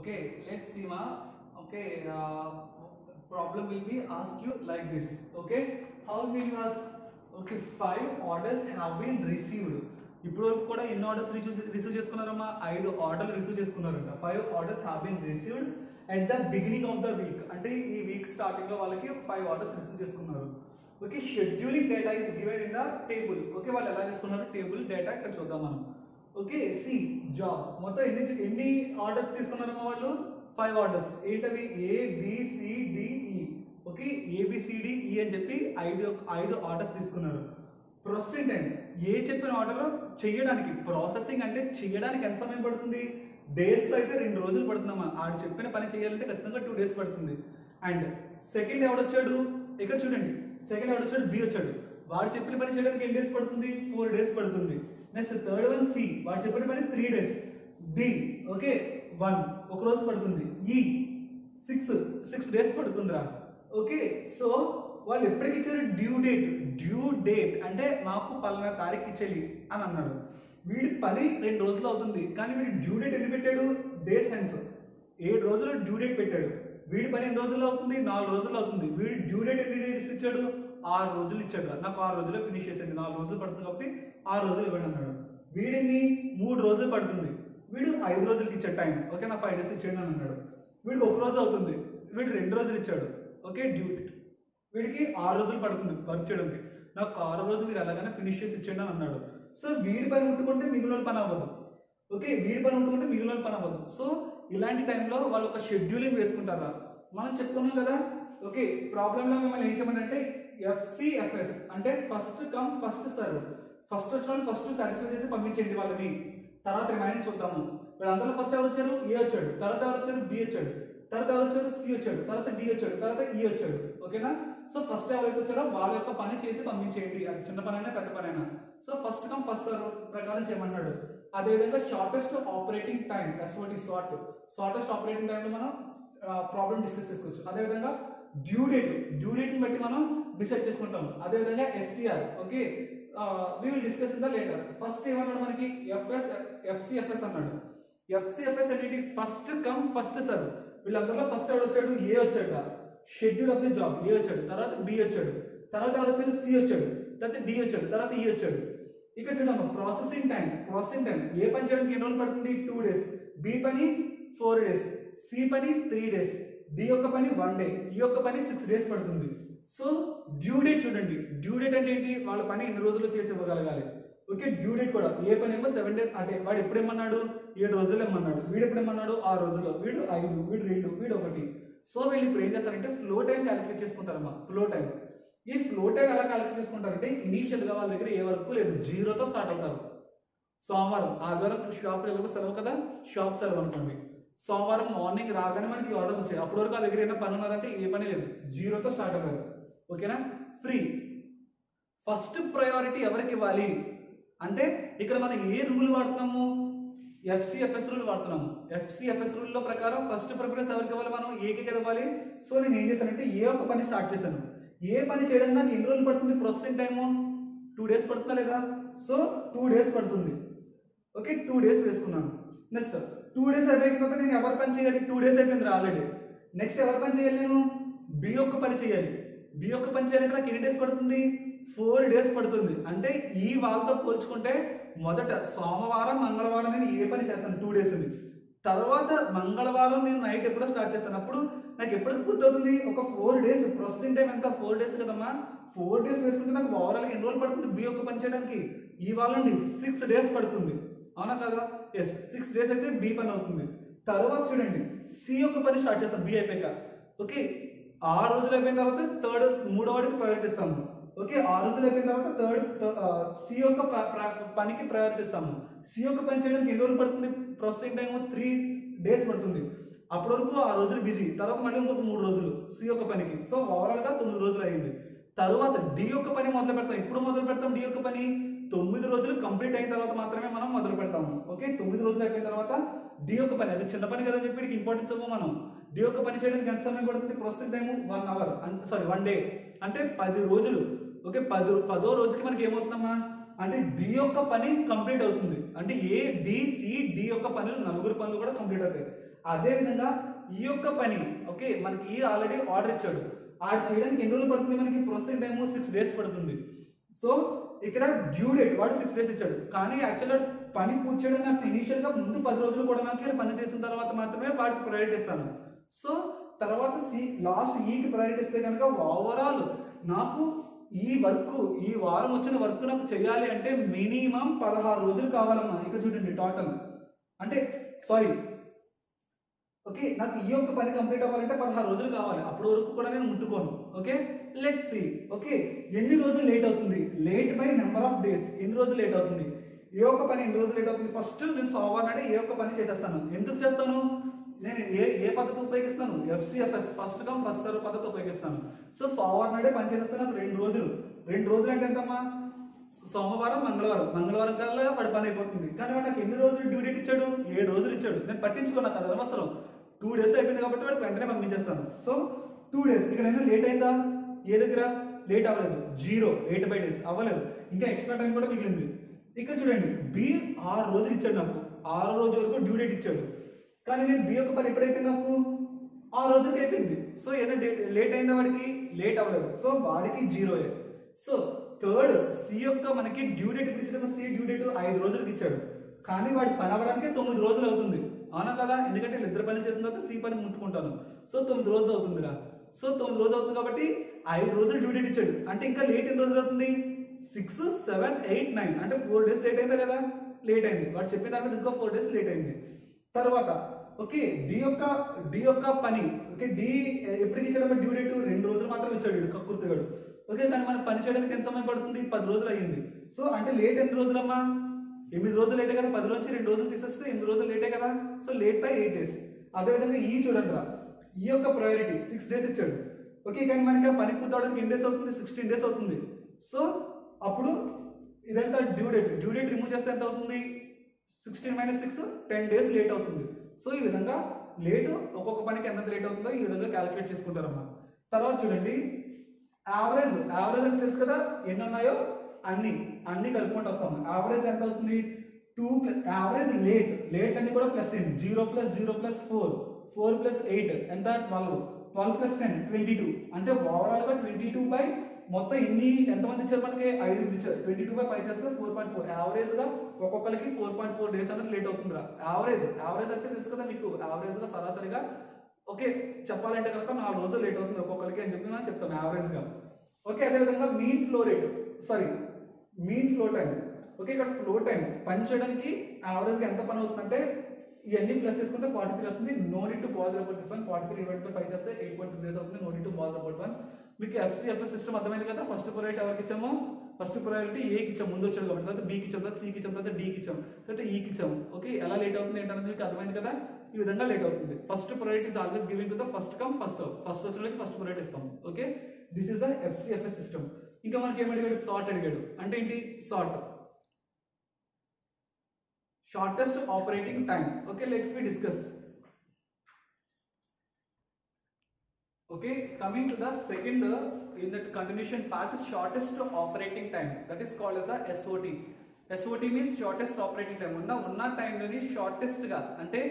Okay, let's see ma. Okay, problem will be asked you like this. Okay, how will you ask? Okay, 5 orders have been received. ఇప్పుడు వరకు కూడా ఎన్ని orders receive చేసుకున్నారమ్మా? 5 ఆర్డర్లు receive చేసుకున్నారంట. 5 orders have been received at the beginning of the week. అంటే ఈ week starting లో వాళ్ళకి 5 orders receive చేసుకున్నారు. Okay, scheduling data is given in the table. Okay, వాళ్ళు ఎలా చేసుకున్నారు టేబుల్ డేటా ఇక్కడ చూద్దాం మనం. ఓకే, సి జాబ్ మొత్తం ఎన్ని ఆర్డర్స్ తీసుకున్నారమ్మా వాళ్ళు? 5 ఆర్డర్స్. ఏంటవి? ABCDE. ఓకే, ABCDE అని చెప్పి 5 ఆర్డర్స్ తీసుకున్నారు. ప్రాసెసింగ్ టైం, ఏ చెప్పిన ఆర్డర్ చేయడానికి, ప్రాసెసింగ్ అంటే చేయడానికి ఎంత సమయం పడుతుంది? డేస్లో అయితే 2 రోజులు పడుతుందమ్మా. ఆడు చెప్పిన పని చేయాలంటే ఖచ్చితంగా 2 days పడుతుంది. అండ్ సెకండ్ ఎవడొచ్చాడు? ఇక్కడ చూడండి, సెకండ్ ఎవడొచ్చాడు? బి వచ్చాడు. వాడు చెప్పిన పని చేయడానికి ఎన్ని డేస్ పడుతుంది? 4 days పడుతుంది. నెక్స్ట్ థర్డ్ వన్ సి, వాడు చెప్పిన పని 3 days. డి ఓకే 1 ఒక రోజు పడుతుంది. ఈ 6 days పడుతుందిరా. ఓకే, సో వాళ్ళు ఎప్పటికి ఇచ్చారు? డ్యూ డేట్ అంటే మాకు పలానా తారీఖు ఇచ్చేయాలి అని అన్నాడు. వీడి పని 2 రోజులు అవుతుంది, కానీ వీడి డ్యూ డేట్ ఎన్ని పెట్టాడు? డేస్ హెన్స్ 7 రోజులు డ్యూ డేట్ పెట్టాడు. వీడి పని ఎన్ని రోజులు అవుతుంది? 4 రోజులు అవుతుంది. వీడి డ్యూ డేట్ ఎన్ని డేట్స్ ఇచ్చాడు? 6 రోజులు ఇచ్చాడు. నాకు 6 రోజుల్లో ఫినిష్ చేసేది, 4 రోజులు పడుతుంది కాబట్టి 6 రోజులు ఇవ్వండి అన్నాడు. వీడిని 3 రోజులు పడుతుంది. వీడు 5 రోజులకి ఇచ్చాడు టైం. ఓకే, నాకు 5 days ఇచ్చాడు అని అన్నాడు. వీడికి 1 రోజు అవుతుంది. వీడు 2 రోజులు ఇచ్చాడు. Okay, due date. వీడికి 6 రోజులు పడుతుంది వర్క్ చేయడానికి. నాకు 6 రోజులు మీరు ఎలాగైనా ఫినిష్ చేసి ఇచ్చేయండి అని అన్నాడు. సో వీడి పని ఉంటుకుంటే మిగిలిన పని అవ్వదు. ఓకే, వీడి పని ఉంటుకుంటే మిగిలిన పని అవ్వదు. సో ఇలాంటి టైంలో వాళ్ళు ఒక షెడ్యూలింగ్ వేసుకుంటారా? మనం చెప్పుకున్నాం కదా. ఓకే, ప్రాబ్లంలో మిమ్మల్ని ఏం చేయమంటే FCFS అంటే first come first serve. First వచ్చిన ఫస్ట్ సాటిస్ఫై చేసి పంపించేయండి వాళ్ళని. తర్వాత రిమైనింగ్ చూద్దాము. వీళ్ళందరూ ఫస్ట్ ఎవరు వచ్చారు? ఏ వచ్చాడు. తర్వాత ఎవరు వచ్చారు? బి వచ్చాడు. తర్వాత ఎవరు వచ్చారు? సి వచ్చాడు. తర్వాత డి వచ్చాడు. తర్వాత ఈ వచ్చాడు. ఓకేనా? సో ఫస్ట్ ఎవరైతే వచ్చారో వాళ్ళ యొక్క పని చేసి పంపించేయండి. అది చిన్న పని అయినా పెద్ద పని అయినా. So first come first serve ప్రకారం చేయమన్నాడు. అదేవిధంగా shortest operating time, SOT shortest operating టైంలో మనం ప్రాబ్లం డిస్కస్ చేసుకోవచ్చు. అదేవిధంగా డ్యూ డేట్ని బట్టి మనం డిసైడ్ చేసుకుంటాం. అదేవిధంగా STR. Okay, we will discuss in the later. First ఏమన్నాడు మనకి? FCFS అన్నాడు. FCFS అంటే ఫస్ట్ కమ్ ఫస్ట్ సర్వ్. వీళ్ళందరిలో ఫస్ట్ ఎవరు వచ్చాడు? ఏ వచ్చాడు. Schedule of the job A వచ్చాడు. తర్వాత బి వచ్చాడు. తర్వాత ఎవరు వచ్చాడు? సి వచ్చాడు. తర్వాత డి వచ్చాడు. తర్వాత ఈ వచ్చాడు. ఇక్కడ చూడమ్మా, ప్రాసెసింగ్ టైం ఏ పని చేయడానికి ఎన్ని రోజులు పడుతుంది? 2 days. బి పని 4 days. సి పని 3 days. డి యొక్క పని 1 day. ఈ యొక్క పని 6 days పడుతుంది. సో డ్యూ డేట్ చూడండి. డ్యూ డేట్ అంటే ఏంటి? వాళ్ళ పని ఎన్ని రోజుల్లో చేసి ఇవ్వగలగాలి. ఓకే, డ్యూ డేట్ కూడా ఏ పని ఏమో 7 days. అంటే వాడు ఎప్పుడు ఏమన్నాడు? 7 రోజులు ఏమన్నాడు. వీడు ఎప్పుడు ఏమన్నాడు? 6 రోజుల్లో. వీడు 5, వీడు 2, వీడు 1. సో వీళ్ళు ఇప్పుడు ఏం చేస్తారంటే ఫ్లో టైం క్యాలిక్యులేట్ చేసుకుంటారమ్మా. Flow time. ఈ ఫ్లో టైం ఎలా క్యాలిక్యులేట్ చేసుకుంటారంటే ఇనీషియల్ గా వాళ్ళ దగ్గర ఏ వర్క్ లేదు, 0తో స్టార్ట్ అవుతారు. సోమవారం, ఆదివారం షాప్ సెలవు కదా, షాప్ సెలవు అనుకోండి. సోమవారం మార్నింగ్ రాగానే మనకి ఆర్డర్స్ వచ్చాయి. అప్పటి వరకు ఆ దగ్గర ఏమైనా పని ఉన్నదంటే ఏ పని లేదు, 0తో స్టార్ట్ అవ్వాలి. ఓకేనా? ఫ్రీ. ఫస్ట్ ప్రయారిటీ ఎవరికి ఇవ్వాలి అంటే ఇక్కడ మనం ఏ రూల్ వాడుతున్నాము? FCFS రూల్ వాడుతున్నాము. FCFS రూల్ లో ప్రకారం ఫస్ట్ ప్రిఫరెన్స్ ఎవరికి ఇవ్వాలి? మనం ఏకి ఇవ్వాలి. సో నేను ఏం చేశానంటే ఏ ఒక పని స్టార్ట్ చేశాను. ఏ పని చేయడానికి నాకు ఎన్ని రోజులు పడుతుంది? ప్రాసెసింగ్ టైము 2 days పడుతుందా లేదా? సో 2 days పడుతుంది. ఓకే, 2 days వేసుకున్నాను. నెక్స్ట్ 2 days అయిపోయిన తర్వాత నేను ఎవరి పని చేయాలి? 2 days అయిపోయింది ఆల్రెడీ. నెక్స్ట్ ఎవరి పని చేయాలి? నేను బి యొక్క పని చేయాలి. బి యొక్క పని చేయాలంటే నాకు ఎన్ని డేస్ పడుతుంది? 4 days పడుతుంది. అంటే ఈ వాళ్ళతో పోల్చుకుంటే మొదట సోమవారం మంగళవారం నేను ఏ పని చేస్తాను? 2 days ఉంది. తర్వాత మంగళవారం నేను నైట్ ఎప్పుడో స్టార్ట్ చేస్తాను. అప్పుడు నాకు ఎప్పుడు పూర్తవుతుంది? ఒక 4 days. ప్రాసెసింగ్ టైం ఎంత? 4 days కదమ్మా. 4 days వేసుకుంటే నాకు ఓవరాల్ ఎన్ని రోజులు పడుతుంది బి యొక్క పని చేయడానికి? ఈ వాళ్ళ నుండి 6 days పడుతుంది. అవునా కదా? ఎస్, 6 days అయితే బి పని అవుతుంది. తర్వాత చూడండి, సి యొక్క పని స్టార్ట్ చేస్తాను బి అయిపోయాక. ఓకే, 6 రోజులు అయిపోయిన తర్వాత మూడో వాడికి ప్రయారిటీ ఇస్తాము. ఓకే, 6 రోజులు అయిపోయిన తర్వాత సి యొక్క పనికి ప్రయారిటీ ఇస్తాము. సి యొక్క పని చేయడానికి ఎన్ని రోజులు పడుతుంది? ప్రాసెసింగ్ టైం 3 days పడుతుంది. అప్పటి వరకు 6 రోజులు బిజీ. తర్వాత మళ్ళీ ఇంకొక 3 రోజులు సి యొక్క పనికి. సో ఓవరాల్ గా 9 రోజులు అయింది. తర్వాత డి యొక్క పని మొదలు పెడతాం. ఎప్పుడు మొదలు పెడతాం? డి యొక్క పని 9 రోజులు కంప్లీట్ అయిన తర్వాత మాత్రమే మనం మొదలు పెడతాము. ఓకే, 9 రోజులు అయిపోయిన తర్వాత డి యొక్క పని, అది చిన్న పని కదా చెప్పి ఇంపార్టెన్స్ ఇవ్వము మనం. డి యొక్క పని చేయడానికి ఎంత సమయం పడుతుంది? ప్రాసెసింగ్ టైం 1 hour, 1 day అంటే 10 రోజులు. ఓకే, 10వ రోజుకి మనకి ఏమవుతుందమ్మా అంటే డి యొక్క పని కంప్లీట్ అవుతుంది. అంటే ఏ బి సి డి యొక్క పనులు 4 పనులు కూడా కంప్లీట్ అవుతాయి. అదే విధంగా ఈ యొక్క పని ఓకే మనకి ఈ ఆల్రెడీ ఆర్డర్ ఇచ్చాడు, ఆర్డర్ చేయడానికి ఎన్ని రోజులు పడుతుంది, మనకి ప్రాసెసింగ్ టైము 6 days పడుతుంది. సో ఇక్కడ డ్యూ డేట్ వాడు 6 days ఇచ్చాడు, కానీ యాక్చువల్గా పని పూర్తి చేయడం నాకు ఇనీషియల్గా ముందు 10 రోజులు కూడా నాకు పని చేసిన తర్వాత మాత్రమే వాడికి ప్రయారిటీ ఇస్తాను. సో తర్వాత లాస్ట్ ఈకి ప్రయారిటీ ఇస్తే కనుక ఓవరాల్ నాకు ఈ వర్క్ ఈ వారం వచ్చిన వర్క్ నాకు చేయాలి అంటే మినిమం 16 రోజులు కావాలమ్మా. ఇక్కడ చూడండి టోటల్ అంటే సారీ ఓకే నాకు ఈ యొక్క పని కంప్లీట్ అవ్వాలంటే 16 రోజులు కావాలి, అప్పటి వరకు కూడా నేను ముట్టుకోను. Okay let's see. ఓకే ఎన్ని రోజులు లేట్ అవుతుంది, late by number of days, ఎన్ని రోజులు లేట్ అవుతుంది, ఏ ఒక్క పని ఎన్ని రోజులు లేట్ అవుతుంది. ఫస్ట్ నేను సాల్వ్ అంటే ఏ ఒక్క పని చేసేస్తాను. ఎందుకు చేస్తాను, నేను ఏ పద్ధతి ఉపయోగిస్తాను, FCFS first come first serve పద్ధతి ఉపయోగిస్తాను. సో సోమవారం నాడే పని చేసేస్తాను. నాకు 2 రోజులు, 2 రోజులు అంటే ఎంతమ్మా, సోమవారం మంగళవారం కల్లా వాడి పని అయిపోతుంది. కానీ వాడు నాకు ఎన్ని రోజులు డ్యూ డేట్ ఇచ్చాడు, 7 రోజులు ఇచ్చాడు. నేను పట్టించుకున్నా కదా అవసరం, 2 days అయిపోయింది కాబట్టి వాడికి వెంటనే పంపించేస్తాను. సో 2 days ఇక్కడ ఏమైనా లేట్ అయిందా, ఏ దగ్గర లేట్ అవ్వలేదు, 0 లేట్ బై డేస్ అవ్వలేదు, ఇంకా ఎక్స్ట్రా టైం కూడా మిగిలింది. ఇక్కడ చూడండి బి 6 రోజులు ఇచ్చాడు, నాకు 6 రోజు వరకు డ్యూ డేట్ ఇచ్చాడు. కానీ నేను బి యొక్క పని ఎప్పుడైపోయింది, నాకు 6 రోజులకి అయిపోయింది. సో ఏదైనా లేట్ అయిందా, వాడికి లేట్ అవ్వలేదు, సో వాడికి 0. సో థర్డ్ సి యొక్క మనకి డ్యూ డేట్ ఇప్పుడు ఇచ్చిన సి డ్యూ డేట్ 5 రోజులకి ఇచ్చాడు, కానీ వాడి పని అవ్వడానికి 9 రోజులు అవుతుంది. అవునా కదా, ఎందుకంటే ఇద్దరు పని చేసిన తర్వాత సి పని ముట్టుకుంటాను. సో 9 రోజులు అవుతుందిరా. సో 9 రోజులు అవుతుంది కాబట్టి 5 రోజులు డ్యూ డేట్ ఇచ్చాడు. అంటే ఇంకా లేట్ ఎన్ని రోజులు అవుతుంది, 6, 7, 8, 9 అంటే 4 days లేట్ అయిందా కదా, లేట్ అయింది. వాడు చెప్పిన తర్వాత ఇంకా 4 days లేట్ అయింది. తర్వాత ఓకే డి యొక్క పని ఓకే డి ఎప్పటికి ఇచ్చాడమ్మా డ్యూ డేట్ 2 రోజులు మాత్రం ఇచ్చాడు కక్కుర్తిగాడు. ఓకే కానీ మనం పని చేయడానికి ఎంత సమయం పడుతుంది, 10 రోజులు అయ్యింది. సో అంటే లేట్ ఎన్ని రోజులమ్మా, 8 రోజులు లేటే కదా, 10 నుంచి 2 రోజులు తీసేస్తే 8 రోజులు లేటే కదా. So late by 8 days. అదేవిధంగా ఈ చూడండి రా, ఈ యొక్క ప్రయారిటీ 6 days ఇచ్చాడు. ఓకే కానీ మనకి ఆ పని పూర్తవడానికి ఎన్ని డేస్ అవుతుంది, 16 days అవుతుంది. సో అప్పుడు ఇదంతా డ్యూ డేట్ రిమూవ్ చేస్తే ఎంత అవుతుంది, 16 - 6 10 days లేట్ అవుతుంది. సో ఈ విధంగా లేటు ఒక్కొక్క పనికి ఎంత లేట్ అవుతుందో ఈ విధంగా క్యాలిక్యులేట్ చేసుకుంటారమ్మా. తర్వాత చూడండి యావరేజ్ అంటే తెలుసు కదా, ఎన్ని ఉన్నాయో అన్ని కలుపుకుంటూ వస్తాము. యావరేజ్ ఎంత అవుతుంది, 2 యావరేజ్ లేట్ అన్ని కూడా ప్లస్ అయింది. 0 + 0 + 4 4 + 8 ఎంత 12 12 + 10 22. అంటే ఓవరాల్ గా 22 బై మొత్తం ఇన్ని ఎంతమంది ఇచ్చారు, మనకి 5 ఇచ్చారు. 22/5 చేస్తే 4.4. యావరేజ్ గా ఒక్కొక్కరికి 4.4 days అనేది లేట్ అవుతుందిరా. యావరేజ్ అంటే తెలుసు కదా మీకు, యావరేజ్ గా సరాసరిగా ఓకే చెప్పాలంటే కనుక 4 రోజులు లేట్ అవుతుంది ఒక్కొక్కరికి అని చెప్పి మనం చెప్తాం యావరేజ్ గా. ఓకే అదేవిధంగా మీన్ ఫ్లో టైం. ఓకే ఇక్కడ ఫ్లో టైం పని చేయడానికి యావరేజ్ గా ఎంత పని అవుతుందంటే ఇవన్నీ ప్లస్ చేసుకుంటే 43 వస్తుంది. No need to bother about this one. 43 / 5 చేస్తే 8.6 days అవుతుంది. No need to bother about one. మీకు ఎఫ్సిఎఫ్ఎస్ సిస్టమ్ అర్థమైంది కదా. ఫస్ట్ ప్రయారిటీ ఎవరికి ఇచ్చాము, ఫస్ట్ ప్రయారిటీ ఏకి ఇచ్చాము, ముందు వచ్చాడు కాబట్టి, తర్వాత బికి ఇచ్చాము, తర్వాత సికి ఇచ్చాము, తర్వాత డికి ఇచ్చాము, తర్వాత ఈకి ఇచ్చాము. ఓకే ఎలా లేట్ అవుతుంది ఏంటన్నది మీకు అర్థమైంది కదా. ఈ విధంగా లేట్ అవుతుంది. First priority is always giving to the first come first serve. First వచ్చిన ఫస్ట్ ప్రయారిటీ ఇస్తాము. Okay this is the FCFS system. ఇంకా మనకి ఏం అడిగాడు, సార్ట్ అడిగాడు. అంటే ఏంటి SOT, shortest operating time. Okay let's we discuss. Okay, coming to the second in that continuation part is shortest operating time, that is called as the SOT. SOT means shortest operating time. ఉన్న time లోని shortest గా అంటే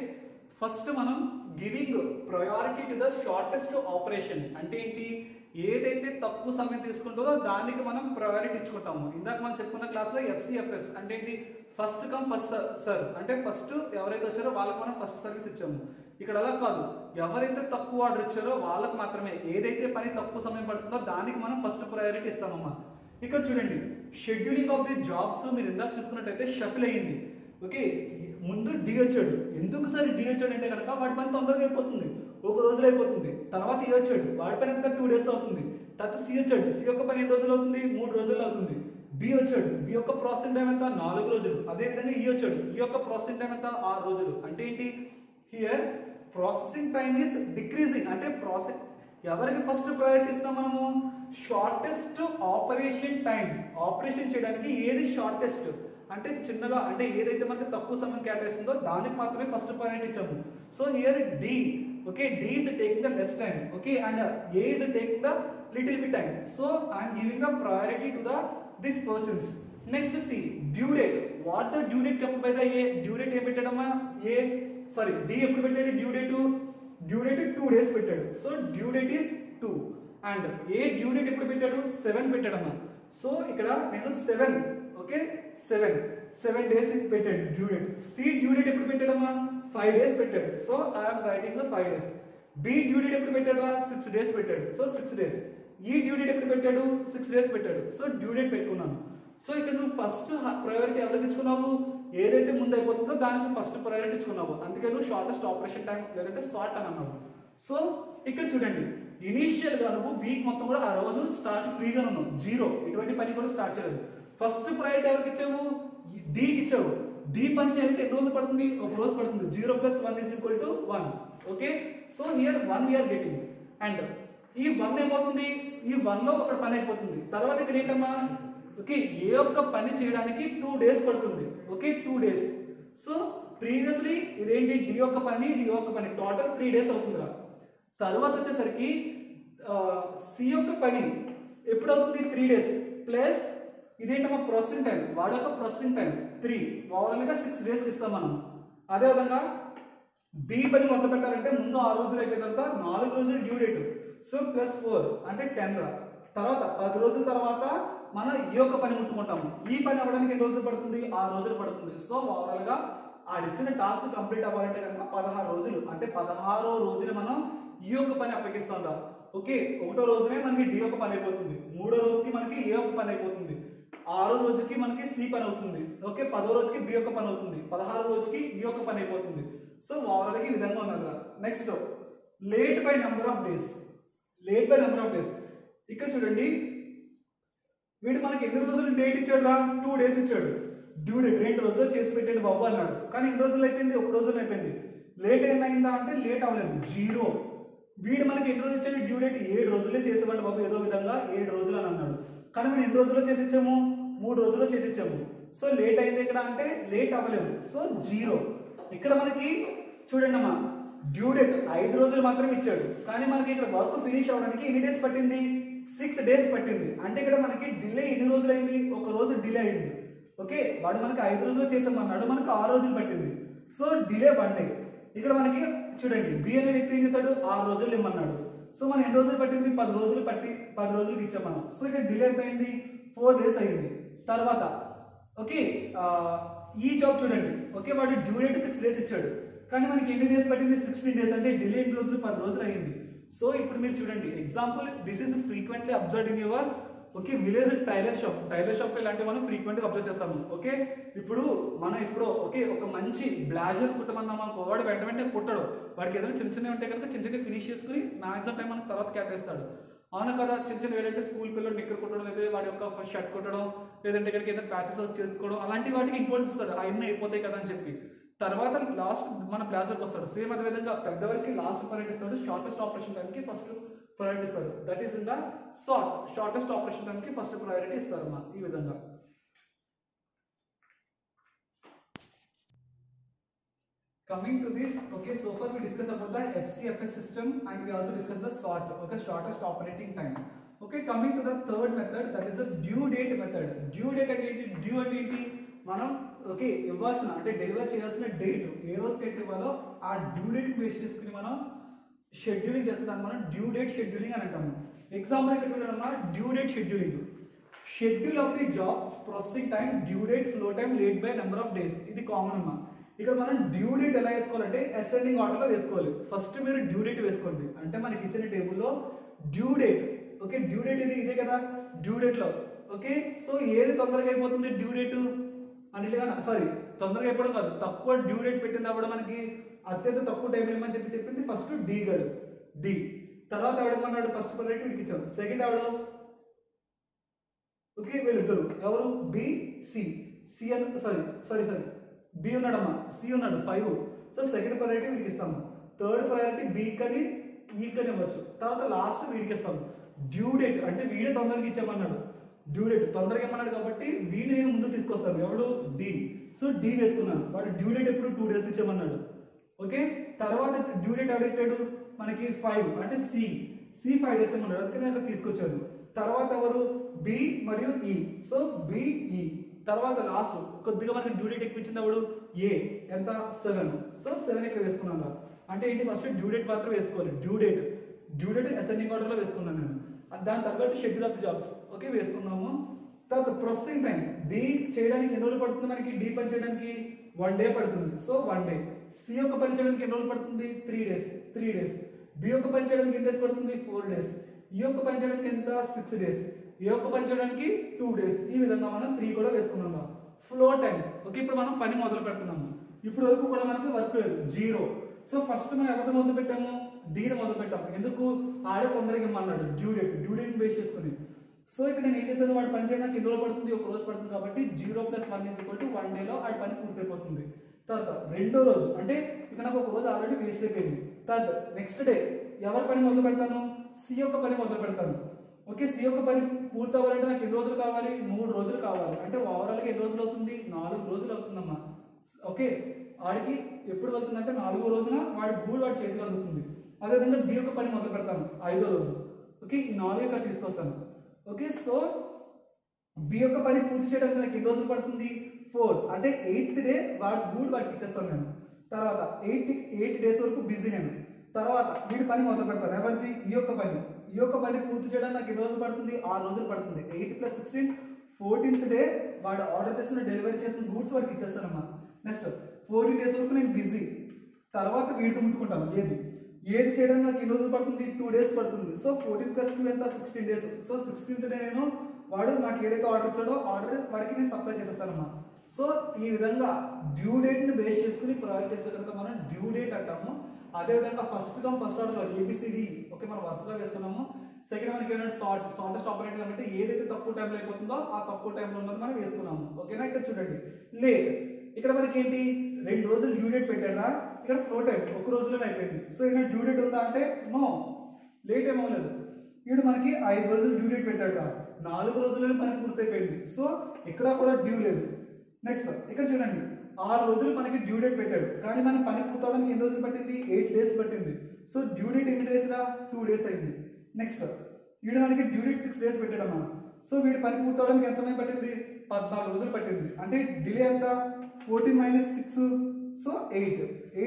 first మనం giving priority to the shortest operation. అంటే ఏంటి, ఏదైతే తక్కువ సమయం తీసుకుంటుందో దానికి మనం ప్రయారిటీ ఇచ్చుకుంటాము. ఇందాక మనం చెప్పుకున్న క్లాస్ లో ఎఫ్సిఎఫ్ఎస్ అంటే ఏంటి, ఫస్ట్ కమ్ ఫస్ట్ సర్వ్. అంటే ఫస్ట్ ఎవరైతే వచ్చారో వాళ్ళకి మనం ఫస్ట్ సర్వీస్ ఇచ్చాము. ఇక్కడ అలా కాదు, ఎవరైతే తక్కువ ఆర్డర్ ఇచ్చారో వాళ్ళకి మాత్రమే, ఏదైతే పని తక్కువ సమయం పడుతుందో దానికి మనం ఫస్ట్ ప్రయారిటీ ఇస్తామమ్మా. ఇక్కడ చూడండి షెడ్యూలింగ్ ఆఫ్ ది జాబ్స్ మీరు ఇందాక చూసుకున్నట్టయితే షఫిల్ అయ్యింది. ఓకే ముందు డి వచ్చాడు. ఎందుకు సార్ డి వచ్చాడు అంటే కనుక వాడి పని తొందరగా అయిపోతుంది, 1 రోజులో అయిపోతుంది. తర్వాత ఈ వచ్చాడు, వాడి పని ఎంత 2 days అవుతుంది. తర్వాత సి వచ్చాడు, సి యొక్క పని ఎన్ని రోజులు అవుతుంది, 3 రోజులు అవుతుంది. బి వచ్చాడు, బి యొక్క ప్రాసెసింగ్ టైం ఎంత 4 రోజులు. అదేవిధంగా ఈ వచ్చాడు, ఈ యొక్క ప్రాసెసింగ్ టైం ఎంత 6 రోజులు. అంటే ఏంటి, here processing time is decreasing. అంటే ఎవరికి ఫస్ట్ ప్రయారిటీ ఇస్తాం మనము, షార్టెస్ట్ ఆపరేషన్ టైం. ఆపరేషన్ చేయడానికి ఏది షార్టెస్ట్ అంటే చిన్నగా, అంటే ఏదైతే మనకి తక్కువ సమయం కేటాయిస్తుందో దానికి మాత్రమే ఫస్ట్ ప్రయారిటీ ఇచ్చాము. So here D, okay D is taking the less time, okay, and A is taking the little bit time. So I am giving the priority to the these persons. Next see due date. What the due date kept by the A? Due date ఏం పెట్టాడమ్మా, A sorry D ఎప్పుడు పెట్టాడు due date 2 days పెట్టాడు. So due date is 2 and A due date ఎప్పుడు పెట్టాడు 7 పెట్టాడమ్మా. సో ఇక్కడ నేను 7 ఓకే 7 డేస్ పెట్టాడు due date. C due date ఎప్పుడు పెట్టాడమ్మా 5 డేస్ పెట్టాడు. So I'm writing the 5 days. B due date ఎప్పుడు పెట్టాడు 6 డేస్ పెట్టాడు. So 6 days. E due date ఎప్పుడు పెట్టాడు 6 డేస్ పెట్టాడు. సో డ్యూ డేట్ పెట్టుకున్నాను. సో ఇక్కడ నువ్వు ఫస్ట్ ప్రయారిటీ ఎవరికి ఇచ్చుకున్నావు, ఏదైతే ముందు అయిపోతుందో దానికి ఫస్ట్ ప్రయారిటీ ఇచ్చుకున్నావు. అందుకే నువ్వు షార్టెస్ట్ ఆపరేషన్ టైం లేదంటే షార్ట్ అని అన్నావు. సో ఇక్కడ చూడండి ఇనీషియల్ గా నువ్వు వీక్ మొత్తం కూడా ఆ రోజు స్టార్ట్ ఫ్రీగా ఉన్నావు, 0 ఎటువంటి పని కూడా స్టార్ట్ చేయలేదు. ఫస్ట్ ప్రయారిటీ ఎవరికి ఇచ్చావు డీకి ఇచ్చావు. డి పని చేయాలంటే ఎన్ని రోజులు పడుతుంది, ఒక రోజు పడుతుంది. 0 + 1 = 1. Okay so here 1 we are getting and ఈ 1 ఏమవుతుంది, ఈ 1 లో ఒక పని అయిపోతుంది. తర్వాత ఇక్కడ ఏంటమ్మా ఓకే ఏ ఒక్క పని చేయడానికి 2 డేస్ పడుతుంది. Okay 2 days. సో ప్రీవియస్లీ ఇదేంటి డి యొక్క పని ఇది యొక్క పని టోటల్ 3 డేస్ అవుతుంది. తర్వాత వచ్చేసరికి సి యొక్క పని ఎప్పుడు అవుతుంది 3 డేస్ ప్లస్ ఇదేంటమ్మా ప్రాసెసింగ్ టైం, వాడి యొక్క ప్రాసెసింగ్ టైం 3, ఓవరాల్ గా 6 డేస్ ఇస్తాం మనం. అదేవిధంగా బి పని మొదలు పెట్టాలంటే ముందు 6 రోజులు అయిపోయిన తర్వాత 4 రోజులు డ్యూ డేట్. సో +4 అంటే 10 రా. తర్వాత 10 రోజుల తర్వాత మనం ఈ యొక్క పని ముట్టుకుంటాము. ఈ పని అవ్వడానికి ఎన్ని రోజులు పడుతుంది 6 రోజులు పడుతుంది. సో ఓవరాల్ గా ఆడిచ్చిన టాస్క్ కంప్లీట్ అవ్వాలంటే కనుక 16 రోజులు అంటే 16వ రోజున మనం ఈ యొక్క పని అప్పగిస్తాం రా. ఓకే 1వ రోజునే మనకి డి యొక్క పని అయిపోతుంది, 3వ రోజుకి మనకి ఏ యొక్క పని అయిపోతుంది, 6వ రోజుకి మనకి సి పని అవుతుంది. ఓకే 10వ రోజుకి బి యొక్క పని అవుతుంది, 16వ రోజుకి ఈ యొక్క పని అయిపోతుంది. సో ఓవరాల్ గా ఈ విధంగా ఉన్నది. Next late by number of days. ఇక్కడ చూడండి వీడు మనకి ఎన్ని రోజులు డేట్ ఇచ్చాడు రా 2 డేస్ ఇచ్చాడు. డ్యూ డేట్ 2 రోజులు చేసి పెట్టండి బాబు అన్నాడు. కానీ ఎన్ని రోజులు అయిపోయింది, 1 రోజులు అయిపోయింది. లేట్ ఏమైందా అంటే లేట్ అవ్వలేదు 0. వీడు మనకి ఎన్ని రోజులు ఇచ్చాడు డ్యూ డేట్ 7 రోజులే చేసేవాడు బాబు ఏదో విధంగా 7 రోజులు అని అన్నాడు. కానీ మనం ఎన్ని రోజుల్లో చేసి ఇచ్చాము 3 రోజుల్లో చేసి ఇచ్చాము. సో లేట్ అయింది ఇక్కడ అంటే లేట్ అవ్వలేదు. సో 0. ఇక్కడ మనకి చూడండి అమ్మా డ్యూ డేట్ 5 రోజులు మాత్రమే ఇచ్చాడు. కానీ మనకి ఇక్కడ వర్క్ ఫినిష్ అవ్వడానికి ఎన్ని డేస్ పట్టింది 6 డేస్ పట్టింది. అంటే ఇక్కడ మనకి డిలే ఎన్ని రోజులు అయింది, 1 రోజు డిలే అయింది. ఓకే వాడు మనకి 5 రోజులు చేసామన్నాడు, మనకి 6 రోజులు పట్టింది. So delay 1 day. ఇక్కడ మనకి చూడండి బి అనే వ్యక్తి ఏం చేశాడు 6 రోజులు ఇమ్మన్నాడు. సో మనం ఎన్ని రోజులు పట్టింది 10 రోజులు పట్టి 10 రోజులకి ఇచ్చాం మనం. సో ఇక్కడ డిలే ఎంత అయింది 4 డేస్ అయింది. తర్వాత ఓకే ఈ జాబ్ చూడండి ఓకే వాడు డ్యూ డేట్ 6 డేస్ ఇచ్చాడు. కానీ మనకి ఎన్ని డేస్ పట్టింది 16 డేస్ అంటే డిలే ఎన్ని రోజులు 10 రోజులు అయింది. సో ఇప్పుడు మీరు చూడండి example this is frequently observed in your okay village tailor shop ఇలాంటివి మనం ఫ్రీక్వెంట్ గా అబ్జర్వ్ చేస్తాము. ఓకే ఇప్పుడు మనం ఇప్పుడు ఓకే ఒక మంచి బ్లాజర్ కుట్టమన్నాం అనుకో వాడు వెంటనే కుట్టడు. వాడికి ఏదైనా చిన్న చిన్నవి ఉంటే కనుక చిన్న చిన్న ఫినిష్ చేసుకుని మ్యాక్సిమం టైం మనకు తర్వాత కేటాయిస్తాడు. అవునా కదా చిన్న చిన్న ఏంటంటే స్కూల్ పిల్లలు నిక్కర్ కుట్టడం లేదా వాడి యొక్క షర్ట్ కుట్టడం లేదంటే ఇక్కడికి ఏదైనా ప్యాచెస్ చేసుకోవడం అలాంటి వాటికి ఇంపార్టెన్స్ ఇస్తాడు. అవన్నీ అయిపోతాయి కదా అని చెప్పి తర్వాత లాస్ట్ మన బ్లాజర్కి వస్తాడు. సేమ్ అదే విధంగా పెద్దవారికి లాస్ట్ ప్రయారిటీ ఇస్తాడు, షార్టెస్ట్ ఆపరేషన్ టైంకి ఫస్ట్ ప్రయారిటీ ఇస్తారు. That is in the shortest operation టైంకి ఫస్ట్ ప్రయారిటీ ఇస్తారు అన్నమాట. ఈ విధంగా coming to this okay so far we discussed about the FCFS system and we also discussed the SOT okay shortest operating time. Okay coming to the third method that is the due date method. Due date అంటే ఏంటి, due అంటే ఏంటి మనం okay ఇవ్వాల్సిన అంటే deliver చేయాల్సిన date ఏ రోజుకి అయితే ఇవ్వాలో ఆ డ్యూ డేట్ బేస్ చేసుకుని మనం షెడ్యూలింగ్ చేస్తాం. మనం డ్యూ డేట్ షెడ్యూలింగ్ అని అంటాము. ఎగ్జాంపుల్ ఇక్కడ చూడండి due date scheduling schedule of the jobs processing time due date flow time late by number of days. ఇది కామన్ అమ్మా. ఇక్కడ మనం డ్యూ డేట్ ఎలా వేసుకోవాలంటే అసెండింగ్ ఆర్డర్లో వేసుకోవాలి. ఫస్ట్ మీరు డ్యూ డేట్ వేసుకోండి అంటే మనకి ఇచ్చిన టేబుల్లో due date okay due date ఇదే కదా డ్యూ డేట్లో ఓకే. సో ఏది తొందరగా అయిపోతుంది డ్యూ డేట్ అన్నిటిగా సారీ తొందరగా అయిపోవడం కాదు తక్కువ డ్యూ డేట్ పెట్టింది అవ్వడం మనకి అత్యంత తక్కువ టైం ఏమని చెప్పింది ఫస్ట్ డి గారు డి. తర్వాత ఎవడేమన్నాడు ఫస్ట్ ప్రయారిటీ వీడికి ఇచ్చాం. సెకండ్ ఎవడు ఓకే వీళ్ళిద్దరు ఎవరు బి సి సి అని సారీ బి ఉన్నాడమ్మా సి ఉన్నాడు 5. సో సెకండ్ ప్రయారిటీ వీడికి ఇస్తాము. థర్డ్ ప్రయారిటీ బి కని ఈ కని ఇవ్వచ్చు. తర్వాత లాస్ట్ వీడికి ఇస్తాము. డ్యూ డేట్ అంటే వీడే తొందరగా ఇచ్చామన్నాడు, డ్యూ డేట్ తొందరగా ఇమ్మన్నాడు కాబట్టి వీడిని నేను ముందు తీసుకొస్తాను. ఎవడు డి. సో డి వేసుకున్నాను. వాడు డ్యూ డేట్ ఎప్పుడు 2 డేస్ ఇచ్చామన్నాడు. ఓకే తర్వాత డ్యూ డేట్ ఎవరు పెట్టాడు మనకి 5 అంటే సి 5 డేస్ ఇమ్మన్నాడు అందుకని నేను అక్కడ తీసుకొచ్చాను. తర్వాత ఎవరు బి మరియు ఈ. సో బిఈ తర్వాత లాస్ట్ కొద్దిగా మనకి డ్యూ డేట్ ఎక్కువ ఇచ్చింది ఎవడు ఏ ఎంత 7. సో 7 ఇక్కడ వేసుకున్నాను రా. అంటే ఏంటి ఫస్ట్ డ్యూ డేట్ మాత్రం వేసుకోవాలి. డ్యూ డేట్ అసెండింగ్ ఆర్డర్లో వేసుకున్నాను నేను. దాని తగ్గట్టు షెడ్యూల్ ఆఫ్ జాబ్స్ ఓకే వేసుకున్నాము. తర్వాత ప్రాసెసింగ్ టైం డి చేయడానికి ఎన్ని రోజులు పడుతుంది మనకి? డి పని చేయడానికి 1 డే పడుతుంది. So 1 day. సి యొక్క పని చేయడానికి ఎన్ని రోజులు పడుతుంది? 3 డేస్. బి యొక్క పని చేయడానికి ఎన్ని డేస్ పడుతుంది? 4 డేస్. ఈ యొక్క పని చేయడానికి ఎంత? 6 డేస్. ఈ యొక్క పని చేయడానికి 2 డేస్. ఈ విధంగా మనం 3 కూడా వేసుకున్నాము. ఫ్లో టైం ఓకే ఇప్పుడు మనం పని మొదలు పెడుతున్నాము. ఇప్పుడు వరకు కూడా మనకి వర్క్ లేదు, 0. సో ఫస్ట్ మనం ఎవరిని మొదలు పెట్టాము? డీని మొదలు పెట్టాము. ఎందుకు? ఆడే తొందరగా ఇమ్మన్నాడు. డ్యూ డేట్ బేస్ చేసుకుని. సో ఇక్కడ నేను ఏం చేశాను? వాడు పని చేయడానికి ఎన్ని రోజులు పడుతుంది? 1 రోజు పడుతుంది. కాబట్టి 0 + 1 = 1 డేలో ఆడి పని పూర్తయిపోతుంది. తర్వాత రెండో రోజు అంటే ఇక్కడ నాకు 1 రోజు ఆల్రెడీ వేస్ట్ అయిపోయింది. తర్వాత నెక్స్ట్ డే ఎవరి పని మొదలు పెడతాను? సి యొక్క పని మొదలు పెడతాను. ఓకే సి యొక్క పని పూర్తి అవ్వాలంటే నాకు ఎన్ని రోజులు కావాలి? 3 రోజులు కావాలి. అంటే ఓవరాల్గా ఎన్ని రోజులు అవుతుంది? 4 రోజులు అవుతుందమ్మా. ఓకే వాడికి ఎప్పుడు వెళ్తుందంటే 4వ రోజున వాడి గూడు వాడి చేతికి అందుతుంది. అదేవిధంగా బి యొక్క పని మొదలు పెడతాను 5వ రోజు. ఓకే ఈ 4 ఇక్కడ తీసుకొస్తాను. ఓకే సో బి యొక్క పని పూర్తి చేయడానికి నాకు ఎన్ని రోజులు పడుతుంది? 4. అంటే 8th డే వాడి గూడు వాడికి ఇచ్చేస్తాను నేను. తర్వాత 8 డేస్ వరకు బిజీ నేను. తర్వాత వీడి పని మొదలు పెడతాను. ఎవరిది? ఈ యొక్క పని పూర్తి చేయడానికి నాకు ఎన్ని రోజులు పడుతుంది? 6 రోజులు పడుతుంది. 8 + 16 14th డే వాడు ఆర్డర్ చేసిన డెలివరీ చేసిన గూడ్స్ వాడికి ఇచ్చేస్తానమ్మా. నెక్స్ట్ 14 డేస్ వరకు నేను బిజీ. తర్వాత వీడితో ముట్టుకుంటాను. ఏది చేయడానికి నాకు ఎన్ని రోజులు పడుతుంది? 2 డేస్ పడుతుంది. సో 14 + 2 ఎంత? 16 డేస్. సో 16th డే నేను వాడు నాకు ఏదైతే ఆర్డర్ ఇచ్చాడో ఆర్డర్ వాడికి నేను సప్లై చేసేస్తానమ్మా. సో ఈ విధంగా డ్యూ డేట్ని బేస్ చేసుకుని ప్రయారిటీస్ కనుక మనం డ్యూ డేట్ అంటాము. అదేవిధంగా ఫస్ట్ ఆర్డర్లో ఏబిసిడి ఓకే మనం వరుసగా వేసుకున్నాము. సెకండ్ మనకి ఏమైనా షార్టెస్ట్ ఆపరేటర్ అంటే ఏదైతే తక్కువ టైంలో అయిపోతుందో ఆ తక్కువ టైంలో ఉన్నది మనం వేసుకున్నాము. ఓకేనా? ఇక్కడ చూడండి లేట్. ఇక్కడ మనకి ఏంటి? 2 రోజులు డ్యూ డేట్ పెట్టాడా? ఇక్కడ ఫ్లో టైం 1 రోజులోనే అయిపోయింది. సో ఇక్కడ డ్యూ డేట్ ఉందా అంటే నో, లేట్ ఏమవ్వలేదు. వీడు మనకి 5 రోజులు డ్యూ డేట్ పెట్టాడు, 4 రోజుల్లోనే పని పూర్తయిపోయింది. సో ఇక్కడ కూడా డ్యూ లేదు. నెక్స్ట్ ఇక్కడ చూడండి 6 రోజులు మనకి డ్యూ డేట్ పెట్టాడు, కానీ మన పని పూర్తవడానికి ఎన్ని రోజులు పట్టింది? 8 డేస్ పట్టింది. సో డ్యూ డేట్ ఎన్ని డేస్ రా? 2 డేస్ అయింది. నెక్స్ట్ వీడు మనకి డ్యూ డేట్ 6 డేస్ పెట్టాడు అమ్మా. సో వీడి పని పూర్తవడానికి ఎంత సమయం పట్టింది? 14 రోజులు పట్టింది. అంటే డిలే ఎంత? 14 - 6 సో 8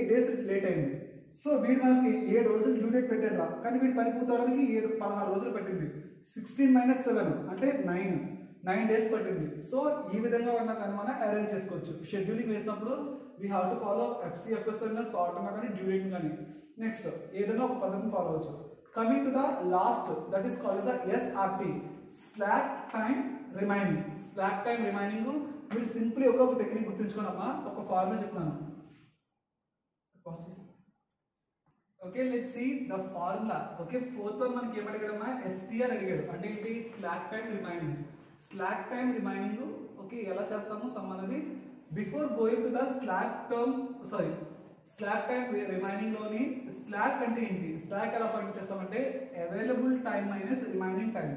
డేస్ లేట్ అయింది. సో వీడు మనకి 7 రోజులు డ్యూ డేట్ పెట్టాడు రా, కానీ వీడి పని పూర్తవడానికి 16 రోజులు పట్టింది. 16 - 7 అంటే 9 డేస్ పట్టింది. సో ఈ విధంగా మనం అరేంజ్ చేసుకోవచ్చు. షెడ్యూలింగ్ వేసినప్పుడు we have to follow FCFS అన్న సార్ట్ అన్న కానీ డ్యూ డేట్ కానీ. నెక్స్ట్ ఏదైనా ఒక పద్ధతిని ఫాలో అవచ్చు. Coming to the last that is called as SRT, slack time remaining. Slack time remaining మీరు సింప్లీ ఒక టెక్నిక్ గుర్తుంచుకోనమ్మా. ఒక ఫార్ములా చెప్తున్నాను. Okay let's see the formula. Okay fourth one మనకి ఏం అడిగాడమ్మా? STR అడిగాడు. అంటే ఏంటి? Slack time remaining. Slack time remaining okay ఎలా చేస్తాము సమ్ అనేది before going to the slack time remaining లోని స్లాక్ అంటే ఏంటి? స్లాక్ ఎలా ఫైండ్ చేస్తామంటే available time minus remaining time.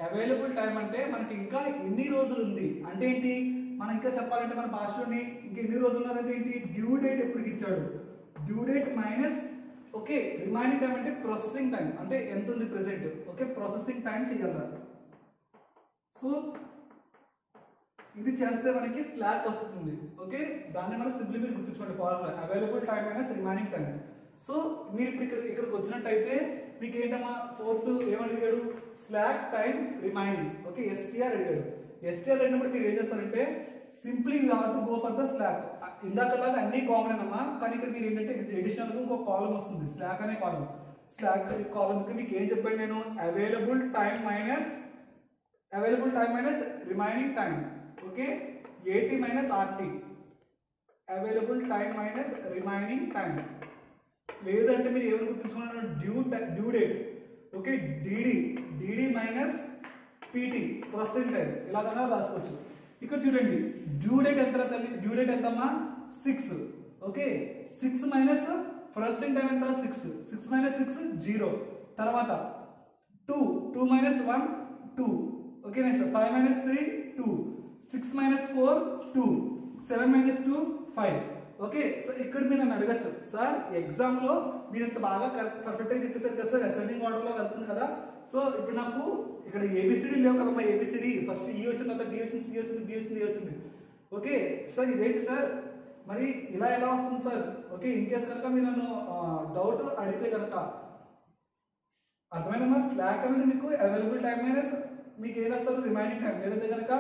Available time అంటే మనకి ఇంకా ఎన్ని రోజులు ఉంది అంటే ఏంటి? మనం ఇంకా చెప్పాలంటే మన భాషలోని ఇంకా ఎన్ని రోజులు ఉన్నదంటే ఏంటి? డ్యూ డేట్ ఎప్పటికి ఇచ్చాడు? Due date minus okay remaining time అంటే ప్రాసెసింగ్ టైం అంటే ఎంత ఉంది ప్రెసెంట్. ఓకే ప్రాసెసింగ్ టైం చేయాలి. సో ఇది చేస్తే మనకి స్లాక్ వస్తుంది. ఓకే దాన్ని మనం సింప్లీ మీరు గుర్తుంచుకోండి formula available time minus remaining time. So మీరు ఇప్పుడు ఇక్కడికి వచ్చినట్టయితే మీకు ఏంటమ్మా ఫోర్త్ ఏమడిగాడు? Slack time remaining. Okay STR అడిగాడు. STR అడిగినప్పుడు మీరు ఏం చేస్తారంటే simply you have to go for the slack. ఇందాకలాగా అన్ని కామన్ అమ్మా, కానీ ఇక్కడ మీరు ఏంటంటే ఎడిషనల్గా ఇంకో కాలం వస్తుంది స్లాక్ అనే కాలం. స్లాక్ కాలంకి మీకు ఏం చెప్పాను నేను? Available time minus remaining time. Okay AT - RT available time minus remaining time. లేదంటే మీరు ఏమైనా గుర్తుంచుకున్నాను? Due date. Okay DD minus PT processing time ఇలాగన్నా రాసుకోవచ్చు. ఇక్కడ చూడండి డ్యూ డేట్ ఎంత తల్లి? డ్యూ డేట్ ఎంతమ్మా? 6. ఓకే 6 మైనస్ ప్రాసెసింగ్ టైం ఎంత? 6 6 - 6 0. తర్వాత 2 - 1 2. Okay next 5 - 3 2. 6 - 4 2. 7 - 2 5. ఓకే సో ఇక్కడ మీరు నన్ను అడగచ్చు, సార్ ఎగ్జామ్లో మీరు ఇంత బాగా పర్ఫెక్ట్గా చెప్పేసారు కదా సార్, అసెండింగ్ ఆర్డర్లో వెళ్తుంది కదా. సో ఇప్పుడు నాకు ఇక్కడ ABCD లేవు కదమ్మా. ABCD ఫస్ట్ E వచ్చింది, తర్వాత D వచ్చింది, C వచ్చింది, B వచ్చింది, A వచ్చింది. ఓకే సార్ ఇదేంటి సార్ మరి ఇలా ఎలా వస్తుంది సార్? ఓకే, ఇన్ కేస్ కనుక మీరు నన్ను డౌట్ అడిగితే కనుక అర్థమైందమ్మా. స్లాక్ అనేది మీకు అవైలబుల్ టైం మైనస్ మీకు ఏం వస్తారు రిమైనింగ్ టైం, లేదంటే కనుక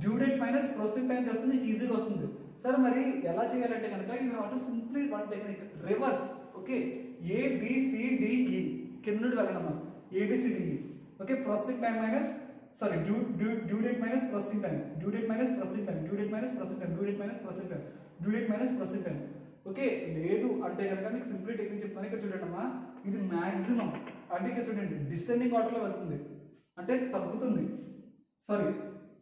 due date minus processing time చేస్తే మీకు ఈజీగా వస్తుంది. సార్ మరి ఎలా చేయాలంటే కనుక you have to simply one technique, reverse. Okay, ABCDE కింద నుండి వెళ్ళనమ్మా, ABCDE. Okay, processing time minus sorry due date minus processing time, due date minus processing time, due date minus processing time, due date minus processing time, due date minus processing time. Okay, లేదు అంటే కనుక మీకు simply technique చెప్తాను. ఇక్కడ చూడండి అమ్మా, ఇది maximum అంటే ఇక్కడ చూడండి డిసెండింగ్ ఆర్డర్లో వెళ్తుంది, అంటే తగ్గుతుంది, సారీ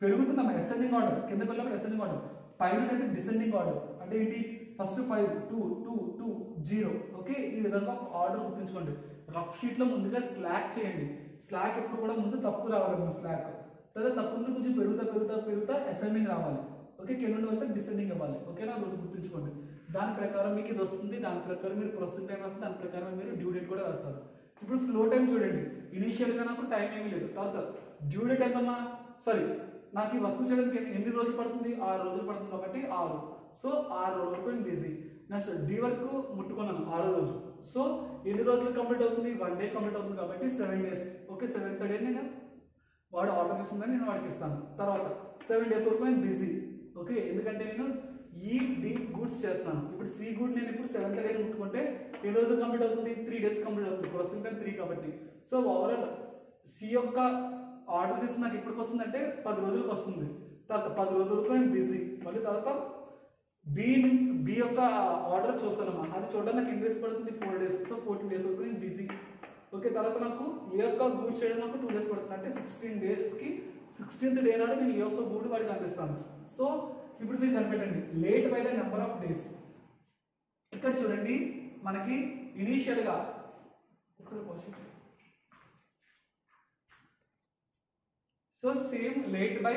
పెరుగుతుందమ్మా. అసెండింగ్ ఆర్డర్ కిందకి వెళ్ళినప్పుడు అసెండింగ్ ఆర్డర్, పైన అయితే డిసెండింగ్ ఆర్డర్. అంటే ఏంటి, ఫస్ట్ 5 2 2 2 0. ఓకే, ఈ విధంగా ఒక ఆర్డర్ గుర్తుంచుకోండి. రఫ్ షీట్లో ముందుగా స్లాక్ చేయండి. స్లాక్ ఎప్పుడు కూడా ముందు తప్పు రావాలమ్మా, స్లాక్ తర్వాత తప్పు నుండి కొంచెం పెరుగుతా పెరుగుతా పెరుగుతా అసెండింగ్ రావాలి. ఓకే, కింద నుండి వెళ్తే డిసెండింగ్ అవ్వాలి. ఓకేనా, అది గుర్తుంచుకోండి. దాని ప్రకారం మీకు ఇది వస్తుంది, దాని ప్రకారం మీరు ప్రాసెసింగ్ టైం వస్తుంది, దాని ప్రకారం మీరు డ్యూ డేట్ కూడా వేస్తారు. ఇప్పుడు ఫ్లో టైం చూడండి, ఇనిషియల్గా నాకు టైం ఏమీ లేదు, తర్వాత డ్యూ డేట్ ఎంతమ్మా, సారీ నాకు ఈ వస్తువు చేయడానికి ఎన్ని రోజులు పడుతుంది, 6 రోజులు పడుతుంది కాబట్టి 6. సో 6 రోజుల వరకు నేను బిజీ. నెక్స్ట్ డి వరకు ముట్టుకున్నాను 6వ రోజు. సో ఎన్ని రోజులు కంప్లీట్ అవుతుంది, 1 డే కంప్లీట్ అవుతుంది కాబట్టి 7 days. ఓకే, 7th డే నేను వాడు ఆర్డర్ చేస్తుందని నేను వాడికి ఇస్తాను. తర్వాత 7 days వరకు నేను బిజీ. ఓకే, ఎందుకంటే నేను ఈ డి గూడ్స్ చేస్తాను. ఇప్పుడు సి గుడ్ నేను ఇప్పుడు 7th డే ముట్టుకుంటే ఎన్ని రోజులు కంప్లీట్ అవుతుంది, 3 days కంప్లీట్ అవుతుంది. ప్రాసెసింగ్ టైం 3 కాబట్టి. సో ఓవరాల్ సి యొక్క ఆర్డర్ చేసి నాకు ఎప్పటికి వస్తుందంటే 10 రోజులకు వస్తుంది. తర్వాత 10 రోజులకు నేను బిజీ. మళ్ళీ తర్వాత బి యొక్క ఆర్డర్ చూస్తానమ్మా, అది చూడడానికి నాకు ఎన్ని డేస్ పడుతుంది, 4 days. సో 14 days వరకు నేను బిజీ. ఓకే, తర్వాత నాకు ఏ యొక్క గూడ్స్ చేయడం నాకు 2 days పడుతుంది, అంటే 16 daysకి 16th డే నాడు నేను ఏ యొక్క గూడ్ వాడికి కనిపిస్తాను. సో ఇప్పుడు మీరు కనిపెట్టండి late by the number of days. ఇక్కడ చూడండి మనకి ఇనీషియల్గా ఒకసారి so same late by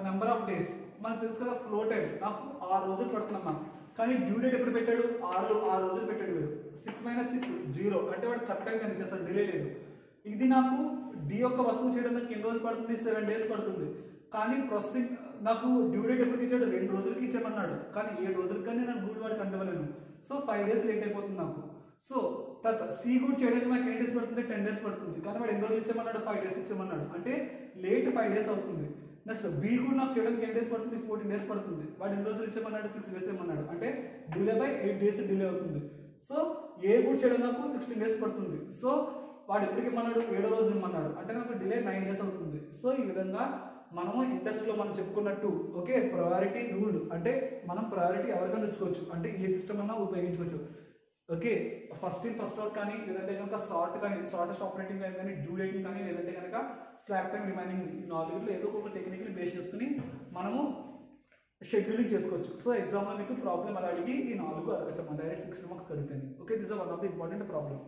number of days మనకు తెలుసు కదా. ఫ్లో టైం నాకు 6 రోజులు పడుతుందమ్మా, కానీ డ్యూ డేట్ ఎప్పుడు పెట్టాడు, 6 రోజులు పెట్టాడు. వీడు 6 - 6 0 అంటే వాడు కరెక్ట్ టైం కనిపిస్తాడు, డిలే లేదు. ఇది నాకు డి యొక్క వస్తువు చేయడం నాకు ఎన్ని రోజులు పడుతుంది, 7 days పడుతుంది. కానీ ప్రాసెసింగ్ నాకు డ్యూ డేట్ ఎప్పుడు ఇచ్చాడు, 2 రోజులకి ఇచ్చామన్నాడు, కానీ 7 రోజులకి కానీ నేను గూడ్ వాడికి అందివ్వలేను. సో 5 days లేట్ అయిపోతుంది నాకు. సో తర్వాత సి గూడ్ చేయడానికి నాకు ఎన్ని డేస్ పడుతుంది, 10 days పడుతుంది, కానీ వాడు ఎన్ని రోజులు ఇచ్చామన్నాడు, 5 days ఇచ్చామన్నాడు, అంటే లేట్ 5 days అవుతుంది. నెక్స్ట్ బి గూడ్ నాకు చేయడానికి ఎన్ని డేస్ పడుతుంది, 14 days పడుతుంది, వాడు ఎన్ని రోజులు ఇచ్చామన్నాడు, 6 days ఇవ్వమన్నాడు, అంటే డిలే బై 8 days డిలే అవుతుంది. సో ఏ గూడ్ చేయడం నాకు 16 days పడుతుంది. సో వాడు ఎప్పటికి ఇమ్మన్నాడు, 7వ రోజు ఇమ్మన్నాడు, అంటే నాకు డిలే 9 days అవుతుంది. సో ఈ విధంగా మనము ఇండస్ట్రీలో మనం చెప్పుకున్నట్టు ఓకే ప్రయారిటీ రూల్, అంటే మనం ప్రయారిటీ ఎవరికైనా ఉంచుకోవచ్చు, అంటే ఏ సిస్టమ్ అన్నా ఉపయోగించుకోవచ్చు. Okay, first in first out కానీ, లేదంటే కనుక షార్టెస్ట్ ఆపరేటింగ్ టైం కానీ, డ్యూ డేటింగ్ కానీ, లేదంటే కనుక స్లాక్ టైం రిమైనింగ్, ఈ 4 ఏదో ఒక టెక్నిక్ని బేస్ చేసుకుని మనము షెడ్యూలింగ్ చేసుకోవచ్చు. సో ఎగ్జామ్లో మీకు ప్రాబ్లం అలా అడిగి ఈ 4 అడగచ్చమ్మా, డైరెక్ట్ 6 మార్క్స్ అడుగుతాయి. Okay, this are one of the important problem.